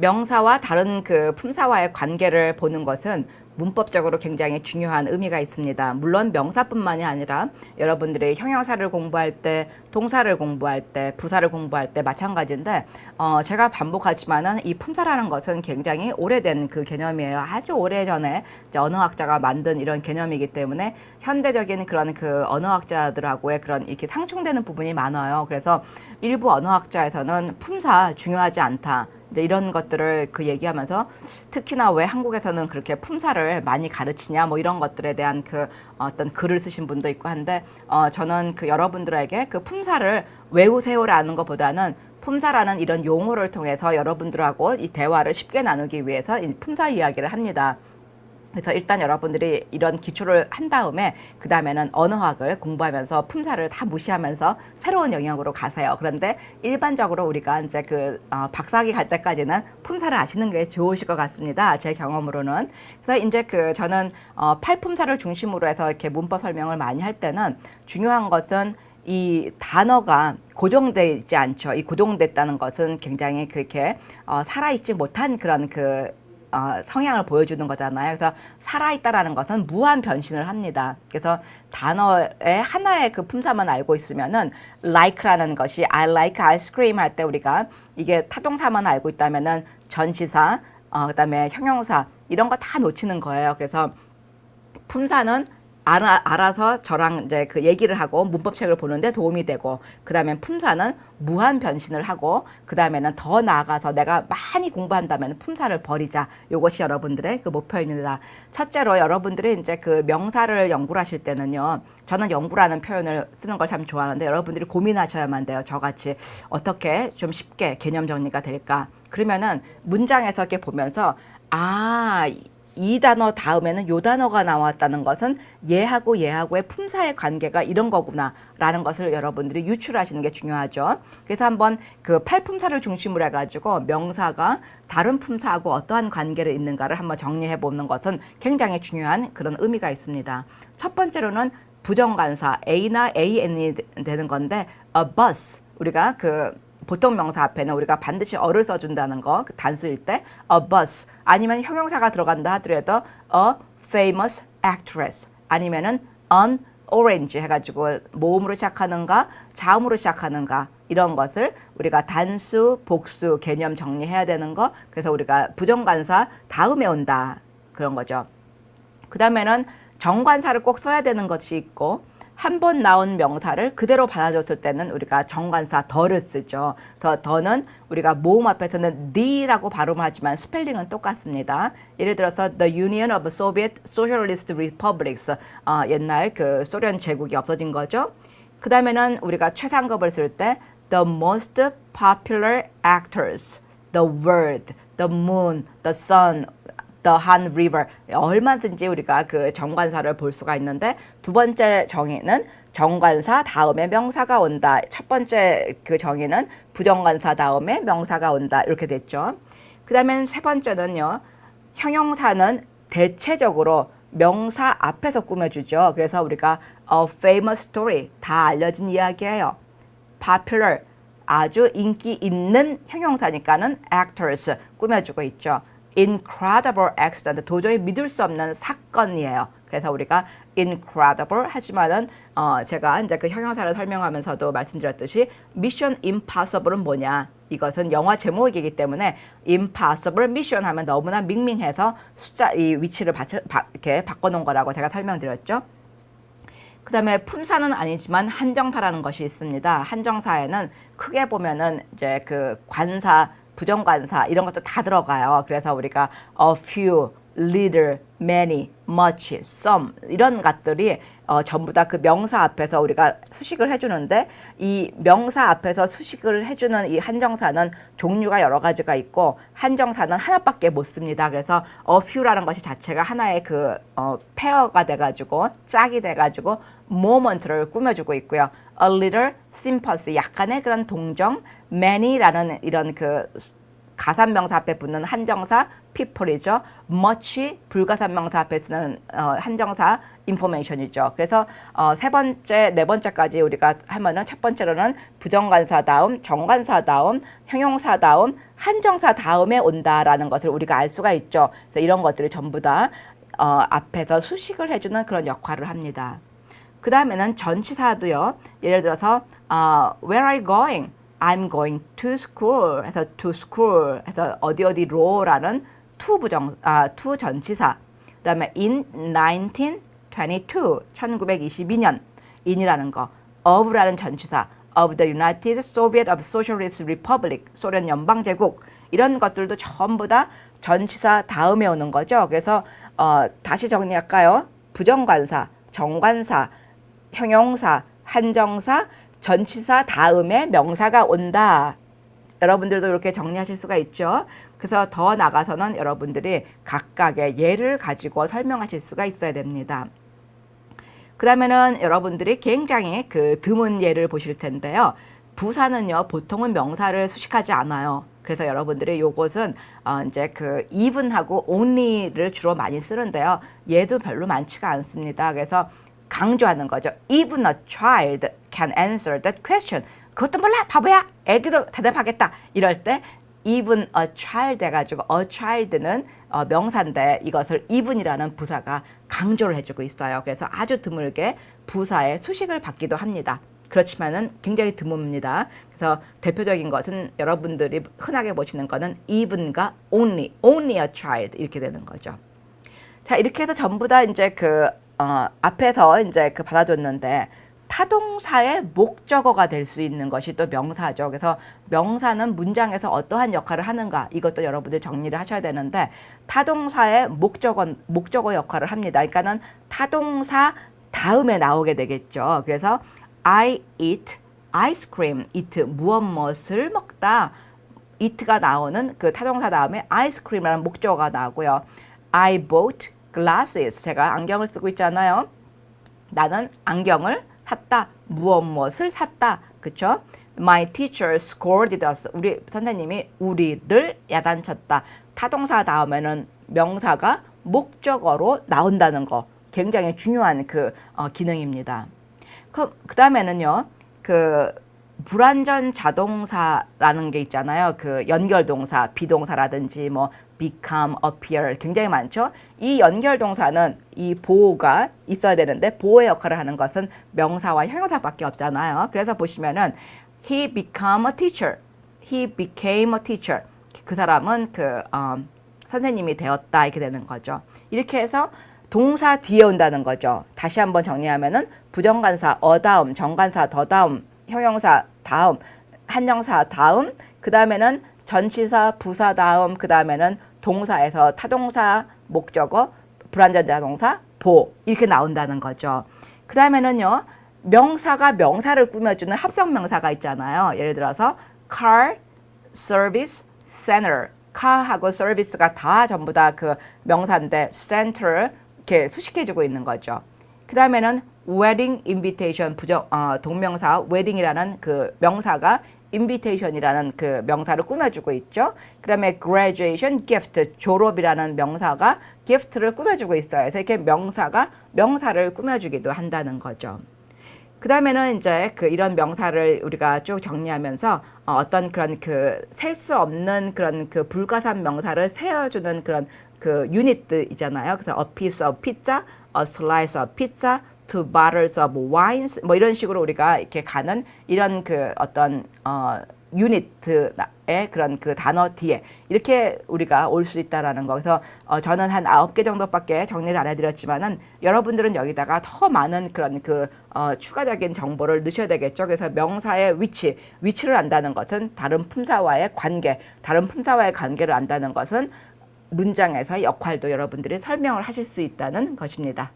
명사와 다른 그 품사와의 관계를 보는 것은 문법적으로 굉장히 중요한 의미가 있습니다. 물론 명사뿐만이 아니라 여러분들이 형용사를 공부할 때, 동사를 공부할 때, 부사를 공부할 때 마찬가지인데 제가 반복하지만은 이 품사라는 것은 굉장히 오래된 그 개념이에요. 아주 오래전에 언어학자가 만든 이런 개념이기 때문에 현대적인 그런 그 언어학자들하고의 그런 이렇게 상충되는 부분이 많아요. 그래서 일부 언어학자에서는 품사 중요하지 않다. 이제 이런 것들을 그 얘기하면서 특히나 왜 한국에서는 그렇게 품사를 많이 가르치냐 뭐 이런 것들에 대한 그 어떤 글을 쓰신 분도 있고 한데 저는 그 여러분들에게 그 품사를 외우세요라는 것보다는 품사라는 이런 용어를 통해서 여러분들하고 이 대화를 쉽게 나누기 위해서 이 품사 이야기를 합니다. 그래서 일단 여러분들이 이런 기초를 한 다음에 그 다음에는 언어학을 공부하면서 품사를 다 무시하면서 새로운 영역으로 가세요. 그런데 일반적으로 우리가 이제 그 박사학위 갈 때까지는 품사를 아시는 게 좋으실 것 같습니다. 제 경험으로는. 그래서 이제 그 저는 팔품사를 중심으로 해서 이렇게 문법 설명을 많이 할 때는 중요한 것은 이 단어가 고정되어 있지 않죠. 이 고정됐다는 것은 굉장히 그렇게 살아있지 못한 그런 그 성향을 보여주는 거잖아요. 그래서 살아있다라는 것은 무한 변신을 합니다. 그래서 단어의 하나의 그 품사만 알고 있으면은 like라는 것이 I like ice cream 할 때 우리가 이게 타동사만 알고 있다면은 전치사, 그다음에 형용사 이런 거 다 놓치는 거예요. 그래서 품사는 알아서 저랑 이제 그 얘기를 하고 문법책을 보는데 도움이 되고, 그 다음에 품사는 무한 변신을 하고, 그 다음에는 더 나아가서 내가 많이 공부한다면 품사를 버리자. 이것이 여러분들의 그 목표입니다. 첫째로 여러분들이 이제 그 명사를 연구를 하실 때는요, 저는 연구라는 표현을 쓰는 걸 참 좋아하는데 여러분들이 고민하셔야만 돼요. 저같이 어떻게 좀 쉽게 개념 정리가 될까. 그러면은 문장에서 이렇게 보면서 이 단어 다음에는 요 단어가 나왔다는 것은 얘하고의 품사의 관계가 이런 거구나 라는 것을 여러분들이 유출하시는 게 중요하죠. 그래서 한번 그 팔품사를 중심으로 해가지고 명사가 다른 품사하고 어떠한 관계를 있는가를 한번 정리해 보는 것은 굉장히 중요한 그런 의미가 있습니다. 첫 번째로는 부정관사 A나 AN이 되는 건데 a bus, 우리가 그 보통 명사 앞에는 우리가 반드시 어를 써준다는 거, 그 단수일 때 a bus, 아니면 형용사가 들어간다 하더라도 a famous actress, 아니면은 an orange 해가지고 모음으로 시작하는가 자음으로 시작하는가 이런 것을 우리가 단수, 복수 개념 정리해야 되는 거. 그래서 우리가 부정관사 다음에 온다 그런 거죠. 그 다음에는 정관사를 꼭 써야 되는 것이 있고, 한 번 나온 명사를 그대로 받아줬을 때는 우리가 정관사 더를 쓰죠. 더는 우리가 모음 앞에서는 the라고 발음을 하지만 스펠링은 똑같습니다. 예를 들어서 The Union of Soviet Socialist Republics, 옛날 그 소련 제국이 없어진 거죠. 그 다음에는 우리가 최상급을 쓸 때 The most popular actors, the world, the moon, the sun, the Han River, 얼마든지 우리가 그 정관사를 볼 수가 있는데, 두 번째 정의는 정관사 다음에 명사가 온다. 첫 번째 그 정의는 부정관사 다음에 명사가 온다. 이렇게 됐죠. 그 다음에 세 번째는요, 형용사는 대체적으로 명사 앞에서 꾸며주죠. 그래서 우리가 a famous story, 다 알려진 이야기예요. popular, 아주 인기 있는 형용사니까는 actors, 꾸며주고 있죠. incredible accident, 도저히 믿을 수 없는 사건이에요. 그래서 우리가 incredible 하지만은 제가 이제 그 형용사를 설명하면서도 말씀드렸듯이 mission impossible은 뭐냐? 이것은 영화 제목이기 때문에 impossible mission 하면 너무나 밍밍해서 숫자 이 위치를 이렇게 바꿔놓은 거라고 제가 설명드렸죠. 그 다음에 품사는 아니지만 한정사라는 것이 있습니다. 한정사에는 크게 보면은 이제 그 관사, 부정관사 이런 것도 다 들어가요. 그래서 우리가 a few, little, many, much, some 이런 것들이 전부 다 그 명사 앞에서 우리가 수식을 해주는데, 이 명사 앞에서 수식을 해주는 이 한정사는 종류가 여러 가지가 있고 한정사는 하나밖에 못 씁니다. 그래서 a few라는 것이 자체가 하나의 그 페어가 돼가지고 짝이 돼가지고 moment를 꾸며주고 있고요. a little sympathy, 약간의 그런 동정, many라는 이런 그 가산명사 앞에 붙는 한정사 people이죠. much 불가산명사 앞에 쓰는 한정사 information이죠. 그래서 세 번째, 네 번째까지 우리가 하면은 첫 번째로는 부정관사 다음, 정관사 다음, 형용사 다음, 한정사 다음에 온다라는 것을 우리가 알 수가 있죠. 그래서 이런 것들이 전부 다 앞에서 수식을 해주는 그런 역할을 합니다. 그 다음에는 전치사도요. 예를 들어서 Where are you going? I'm going to school. 해서 to school. 해서 어디로라는 to 전치사. 그 다음에 in 1922. 1922년. in이라는 거. of라는 전치사. of the United Soviet of Socialist Republic. 소련 연방제국. 이런 것들도 전부 다 전치사 다음에 오는 거죠. 그래서 다시 정리할까요? 부정관사, 정관사, 형용사, 한정사, 전치사 다음에 명사가 온다. 여러분들도 이렇게 정리하실 수가 있죠. 그래서 더 나가서는 여러분들이 각각의 예를 가지고 설명하실 수가 있어야 됩니다. 그 다음에는 여러분들이 굉장히 드문 예를 보실 텐데요. 부사는요, 보통은 명사를 수식하지 않아요. 그래서 여러분들이 요것은 이제 even하고 only를 주로 많이 쓰는데요. 얘도 별로 많지가 않습니다. 그래서 강조하는 거죠. Even a child can answer that question. 그것도 몰라, 바보야. 애기도 대답하겠다. 이럴 때 even a child 해가지고 a child는 명사인데 이것을 even이라는 부사가 강조를 해주고 있어요. 그래서 아주 드물게 부사의 수식을 받기도 합니다. 그렇지만은 굉장히 드뭅니다. 그래서 대표적인 것은 여러분들이 흔하게 보시는 거는 even과 only a child 이렇게 되는 거죠. 자, 이렇게 해서 전부 다 이제 앞에서 이제 받아줬는데 타동사의 목적어가 될 수 있는 것이 또 명사죠. 그래서 명사는 문장에서 어떠한 역할을 하는가 이것도 여러분들 정리를 하셔야 되는데 타동사의 목적어 역할을 합니다. 그러니까는 타동사 다음에 나오게 되겠죠. 그래서 I eat ice cream. eat 무엇을 먹다. eat가 나오는 타동사 다음에 ice cream이라는 목적어가 나오고요. I bought glasses. 제가 안경을 쓰고 있잖아요. 나는 안경을 샀다. 무엇을 샀다. 그쵸? My teacher scolded us. 우리 선생님이 우리를 야단쳤다. 타동사 다음에는 명사가 목적어로 나온다는 거. 굉장히 중요한 기능입니다. 그 다음에는요, 불완전 자동사라는 게 있잖아요. 연결동사, 비동사라든지 become, appear 굉장히 많죠. 이 연결동사는 이 보호가 있어야 되는데 보호의 역할을 하는 것은 명사와 형용사밖에 없잖아요. 그래서 보시면은 he became a teacher, he became a teacher. 그 사람은 선생님이 되었다 이렇게 되는 거죠. 이렇게 해서 동사 뒤에 온다는 거죠. 다시 한번 정리하면은 부정관사 다음, 정관사 다음, 형용사 다음, 한정사 다음, 그 다음에는 전치사 부사 다음, 그 다음에는 동사에서 타동사 목적어, 불완전 자동사 보 이렇게 나온다는 거죠. 그 다음에는요, 명사가 명사를 꾸며주는 합성 명사가 있잖아요. 예를 들어서 car, service, center. car하고 service가 다 전부 다 명사인데 center 이렇게 수식해주고 있는 거죠. 그 다음에는 wedding invitation 동명사 wedding이라는 명사가 invitation이라는 명사를 꾸며주고 있죠. 그 다음에 graduation gift 졸업이라는 명사가 gift를 꾸며주고 있어요. 그래서 이렇게 명사가 명사를 꾸며주기도 한다는 거죠. 그 다음에는 이제 이런 명사를 우리가 쭉 정리하면서 어떤 그런 셀 수 없는 그런 불가산 명사를 세워주는 그런 유닛들이잖아요. 그래서 a piece of pizza, a slice of pizza, 2 bottles of wines 이런 식으로 우리가 이렇게 가는 이런 어떤 유닛의 그런 단어 뒤에 이렇게 우리가 올 수 있다라는 거. 그래서 저는 한 9개 정도밖에 정리를 안 해드렸지만은 여러분들은 여기다가 더 많은 그런 추가적인 정보를 넣으셔야 되겠죠. 그래서 명사의 위치를 안다는 것은 다른 품사와의 관계를 안다는 것은 문장에서의 역할도 여러분들이 설명을 하실 수 있다는 것입니다.